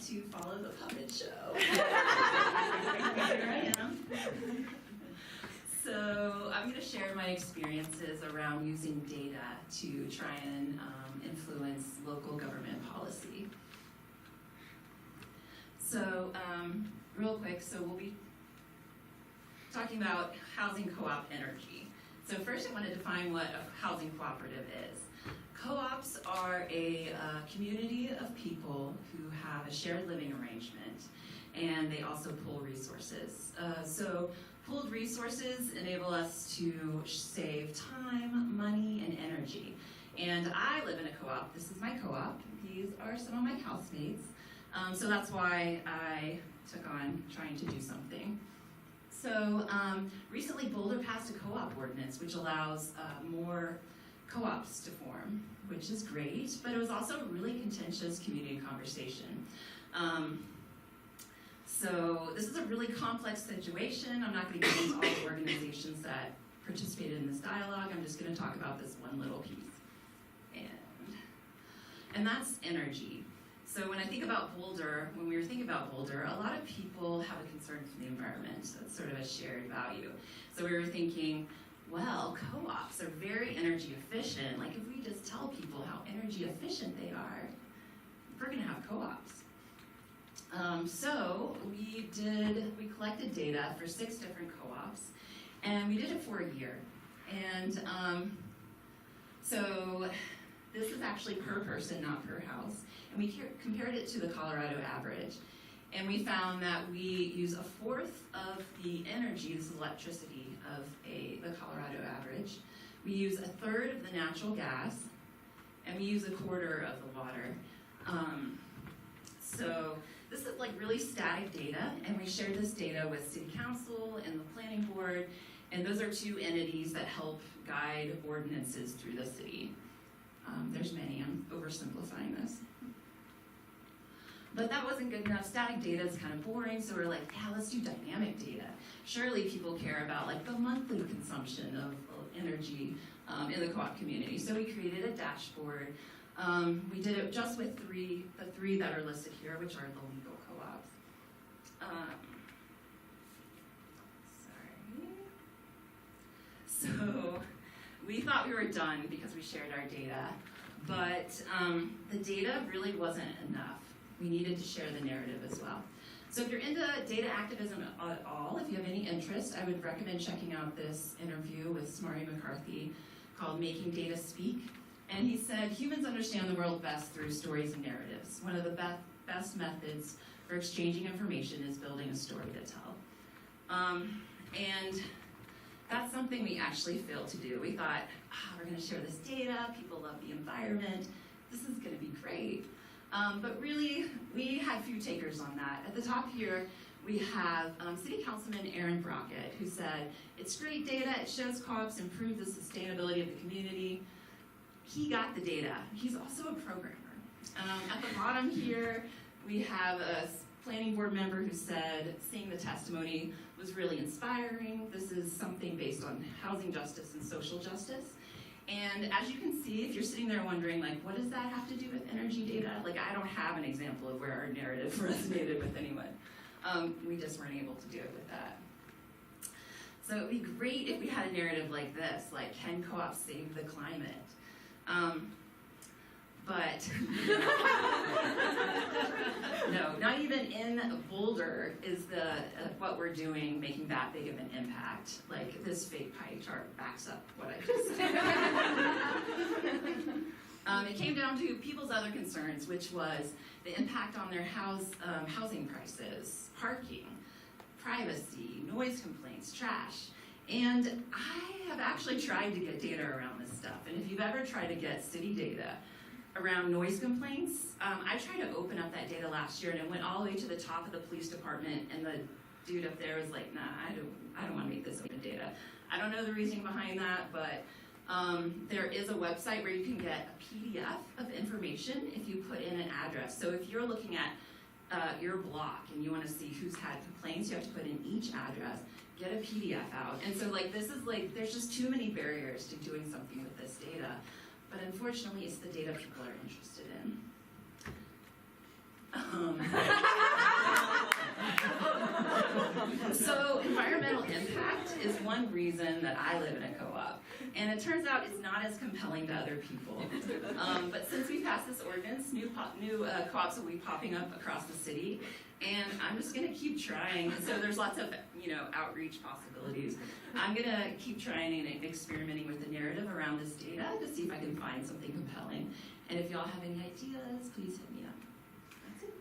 to follow the puppet show. Here I am. So I'm going to share my experiences around using data to try and influence local government policy. So real quick, so we'll be talking about housing co-op energy. So first I want to define what a housing cooperative is. Co-ops are a community of people who have a shared living arrangement, and they also pool resources. So pooled resources enable us to save time, money, and energy. And I live in a co-op. This is my co-op. These are some of my housemates. So that's why I took on trying to do something. So recently Boulder passed a co-op ordinance which allows more co-ops to form, which is great, but it was also a really contentious community conversation. So this is a really complex situation. I'm not going to get into all the organizations that participated in this dialogue. I'm just going to talk about this one little piece. And that's energy. So when I think about Boulder, when we were thinking about Boulder, a lot of people have a concern for the environment. That's sort of a shared value. So we were thinking, well, co-ops are very energy efficient. Like if we just tell people how energy efficient they are, we're going to have co-ops. So we collected data for 6 different co-ops, and we did it for a year. And so this is actually per person, not per house. And we compared it to the Colorado average. And we found that we use 1/4 of the energy, this is electricity, of the Colorado average. We use 1/3 of the natural gas, and we use 1/4 of the water. So this is like really static data, and we shared this data with City Council and the Planning Board, and those are 2 entities that help guide ordinances through the city. There's many, I'm oversimplifying this. But that wasn't good enough. Static data is kind of boring, so we're like, yeah, let's do dynamic data. Surely people care about like the monthly consumption of energy in the co-op community. So we created a dashboard. We did it just with the three that are listed here, which are the legal co-ops. So we thought we were done because we shared our data, but the data really wasn't enough. We needed to share the narrative as well. So if you're into data activism at all, if you have any interest, I would recommend checking out this interview with Smarty McCarthy called Making Data Speak. And he said, humans understand the world best through stories and narratives. One of the best methods for exchanging information is building a story to tell. And that's something we actually failed to do. We thought, we're going to share this data, people love the environment, this is going to be great. But really, we had few takers on that. At the top here, we have City Councilman Aaron Brockett, who said, it's great data, it shows co-ops improve the sustainability of the community. He got the data. He's also a programmer. At the bottom here, we have a planning board member who said, seeing the testimony was really inspiring. This is something based on housing justice and social justice. And as you can see, if you're sitting there wondering, like, what does that have to do with energy data? Like, I don't have an example of where our narrative resonated with anyone. We just weren't able to do it with that. So it would be great if we had a narrative like this, like, can co-ops save the climate? But no, not even in Boulder is what we're doing making that big of an impact. Like this fake pie chart backs up what I just said. It came down to people's other concerns, which was the impact on their housing prices, parking, privacy, noise complaints, trash. And I have actually tried to get data around this stuff. And if you've ever tried to get city data around noise complaints, I tried to open up that data last year, and it went all the way to the top of the police department, and the dude up there was like, nah, I don't want to make this open data. I don't know the reasoning behind that, but there is a website where you can get a PDF of information if you put in an address. So if you're looking at your block and you want to see who's had complaints, you have to put in each address, get a PDF out. And so like this is like, there's just too many barriers to doing something with this data. But unfortunately, it's the data people are interested in. one reason that I live in a co-op. And it turns out it's not as compelling to other people. But since we passed this ordinance, new co-ops will be popping up across the city, and I'm just gonna keep trying. So there's lots of, outreach possibilities. I'm gonna keep trying and experimenting with the narrative around this data to see if I can find something compelling. And if y'all have any ideas, please hit me up. That's it.